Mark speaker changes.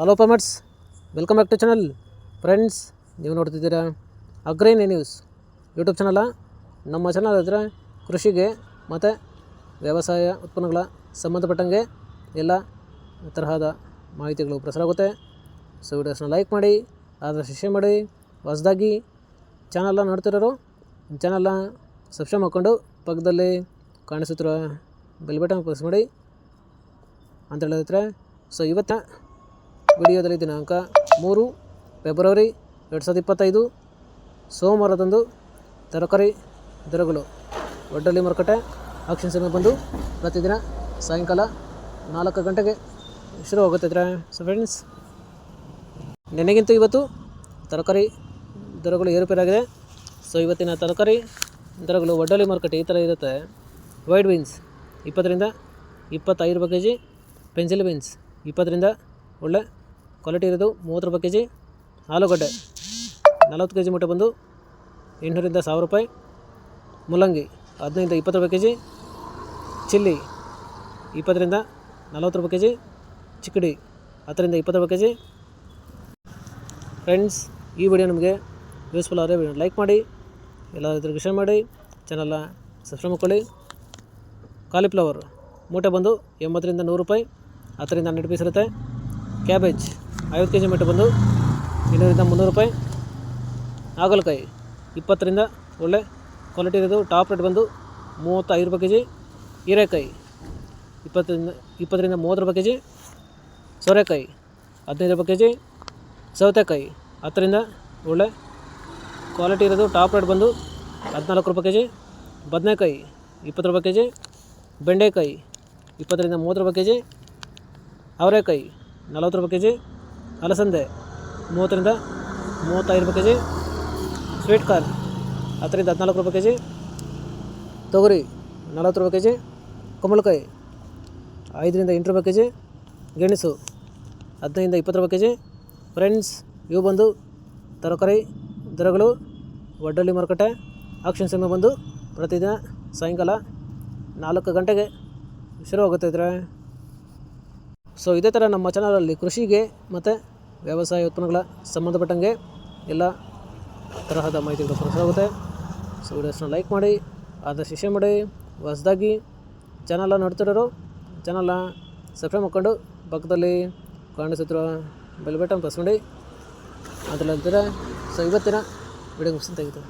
Speaker 1: Hello farmers, welcome back to channel. Friends, ನೀವು ನೋಡ್ತಿದ್ದೀರಾ Agrain news YouTube channel. ನಮ್ಮ channel ಹತ್ರ ಕೃಷಿಗೆ ಮತ್ತು ವ್ಯವಸಾಯ ಉತ್ಪನ್ನಗಳ ಸಂಬಂಧಪಟ್ಟಂಗೆ ಎಲ್ಲ ತರಹದ ಮಾಹಿತಿಗಳು ಪ್ರಸಾರ ಆಗುತ್ತೆ. ಸೊ ವಿಡಿಯೋಸ್ನ ಲೈಕ್ ಮಾಡಿ, ಆದಷ್ಟು ಶೇರ್ ಮಾಡಿ. ಹೊಸದಾಗಿ ಚಾನಲ್ನ ನೋಡ್ತಿರೋರು ಚಾನಲ್ನ ಸಬ್ಸ್ಕ್ರೈಬ್ ಮಾಡಿಕೊಂಡು ಪಕ್ಕದಲ್ಲಿ ಕಾಣಿಸುತ್ತಿರೋ ಬೆಲ್ ಬಟನ್ ಪ್ರೆಸ್ ಮಾಡಿ ಅಂತ ಹೇಳಿದ್ರೆ. ಸೊ ಇವತ್ತಿನ ವಿಡಿಯೋದಲ್ಲಿ ದಿನಾಂಕ 3 ಫೆಬ್ರವರಿ 2025 ಸೋಮವಾರದಂದು ತರಕಾರಿ ದರಗಳು ಒಡ್ಡಲ್ಲಿ ಮಾರುಕಟ್ಟೆ ಆಕ್ಷನ್ ಸಮಯ ಬಂದು ಪ್ರತಿದಿನ ಸಾಯಂಕಾಲ 4 ಗಂಟೆಗೆ ಶುರುವಾಗುತ್ತಿದ್ರೆ. ಸೊ ಫ್ರೆಂಡ್ಸ್, ನೆನೆಗಿಂತ ಇವತ್ತು ತರಕಾರಿ ದರಗಳು ಏರುಪೇರಾಗಿದೆ. ಸೊ ಇವತ್ತಿನ ತರಕಾರಿ ದರಗಳು ಒಡ್ಡಲ್ಲಿ ಮಾರುಕಟ್ಟೆ ಈ ಥರ ಇರುತ್ತೆ. ವೈಟ್ ಬೀನ್ಸ್ 20 ರಿಂದ 25 ರೂಪಾಯಿ ಕೆಜಿ, ಪೆನ್ಸಿಲ್ ಬೀನ್ಸ್ 20 ರಿಂದ ಒಳ್ಳೆ ಕ್ವಾಲಿಟಿ ಇರೋದು 30 ರೂಪಾಯಿ ಕೆಜಿ, ಆಲೂಗಡ್ಡೆ 40 ಕೆಜಿ ಮೂಟೆ ಬಂದು 800 ರಿಂದ 1000 ರೂಪಾಯಿ, ಮುಲ್ಲಂಗಿ 15 ರಿಂದ 20 ರೂಪಾಯಿ ಕೆಜಿ, ಚಿಲ್ಲಿ 20 ರಿಂದ 40 ರೂಪಾಯಿ ಕೆಜಿ, ಚಿಕ್ಕಡಿ 10 ರಿಂದ 20 ರೂಪಾಯಿ ಕೆಜಿ. ಫ್ರೆಂಡ್ಸ್, ಈ ವಿಡಿಯೋ ನಿಮಗೆ ಯೂಸ್ಫುಲ್ ಆದರೆ ವಿಡಿಯೋ ಲೈಕ್ ಮಾಡಿ, ಎಲ್ಲ ರೈತರಿಗೆ ಶೇರ್ ಮಾಡಿ, ಚಾನಲ್ನ ಸಬ್ಸ್ಕ್ರೈಬ್ ಮಾಡ್ಕೊಳ್ಳಿ. ಕಾಲಿಫ್ಲವರ್ ಮೂಟೆ ಬಂದು 80 ರಿಂದ 100 ರೂಪಾಯಿ, 10 ರಿಂದ 12 ಪೀಸ್ ಇರುತ್ತೆ. ಕ್ಯಾಬೇಜ್ 50 ಕೆಜಿ ಮೂಟೆ ಬಂದು 200 ರಿಂದ 300 ರೂಪಾಯಿ. ಹಾಗಲಕಾಯಿ 20 ರಿಂದ ಒಳ್ಳೆ ಕ್ವಾಲಿಟಿ ಇರೋದು ಟಾಪ್ ರೇಟ್ ಬಂದು 35 ರೂಪಾಯಿ ಕೆಜಿ. ಹೀರೆಕಾಯಿ 20 ರಿಂದ 30 ರೂಪಾಯಿ ಕೆಜಿ. ಸೋರೆಕಾಯಿ 15 ರೂಪಾಯಿ ಕೆಜಿ. ಸೌತೆಕಾಯಿ 10 ರಿಂದ ಒಳ್ಳೆ ಕ್ವಾಲಿಟಿ ಇರೋದು ಟಾಪ್ ರೇಟ್ ಬಂದು 14 ರೂಪಾಯಿ ಕೆಜಿ. ಬದನೆಕಾಯಿ 20 ರೂಪಾಯಿ ಕೆಜಿ. ಬೆಂಡೆಕಾಯಿ 20 ರಿಂದ 30 ರೂಪಾಯಿ ಕೆಜಿ. ಅವರೆಕಾಯಿ 40 ರೂಪಾಯಿ ಕೆಜಿ. ಅಲಸಂದೆ 30 ರಿಂದ 35 ರೂಪಾಯಿ ಕೆಜಿ. ಸ್ವೀಟ್ ಕಾರ್ನ್ 10 ರಿಂದ 14 ರೂಪಾಯಿ ಕೆಜಿ. ತೊಗರಿ 40 ರೂಪಾಯಿ ಕೆಜಿ. ಕುಂಬಳಕಾಯಿ 5 ರಿಂದ 8 ರೂಪಾಯಿ ಕೆಜಿ. ಗೆಣಸು 15 ರಿಂದ 20 ರೂಪಾಯಿ ಕೆಜಿ. ಫ್ರೆಂಡ್ಸ್, ಇವು ಬಂದು ತರಕಾರಿ ದರಗಳು ಒಡ್ಡಲ್ಲಿ ಮಾರುಕಟ್ಟೆ ಆಕ್ಷನ್ ಸಮಯ ಬಂದು ಪ್ರತಿದಿನ ಸಾಯಂಕಾಲ 4 ಗಂಟೆಗೆ ಶುರುವಾಗುತ್ತಿದ್ರೆ. ಸೊ ಇದೇ ಥರ ನಮ್ಮ ಚಾನಲಲ್ಲಿ ಕೃಷಿಗೆ ಮತ್ತು ವ್ಯವಸಾಯ ಉತ್ಪನ್ನಗಳ ಸಂಬಂಧಪಟ್ಟಂಗೆ ಎಲ್ಲ ತರಹದ ಮಾಹಿತಿಗಳು ಪ್ರಸಾರವಾಗುತ್ತೆ. ಸೊ ವಿಡಿಯೋಸ್ನ ಲೈಕ್ ಮಾಡಿ, ಆದಷ್ಟು ಶೇರ್ ಮಾಡಿ. ಹೊಸದಾಗಿ ಚಾನಲ್ನ ನೋಡ್ತಿರೋರು ಚಾನಲ್ನ ಸಬ್ಸ್ಕ್ರೈಬ್ ಮಾಡ್ಕೊಂಡು ಪಕ್ಕದಲ್ಲಿ ಕಾಣಿಸುತ್ತಿರೋ ಬೆಲ್ ಬಟನ್ ಪ್ರೆಸ್ ಮಾಡಿ ಅಂತ ಹೇಳ್ತಾರೆ. ಸೊ ಇವತ್ತಿನ ವಿಡಿಯೋ ಮುಗಿಸ್ತಾ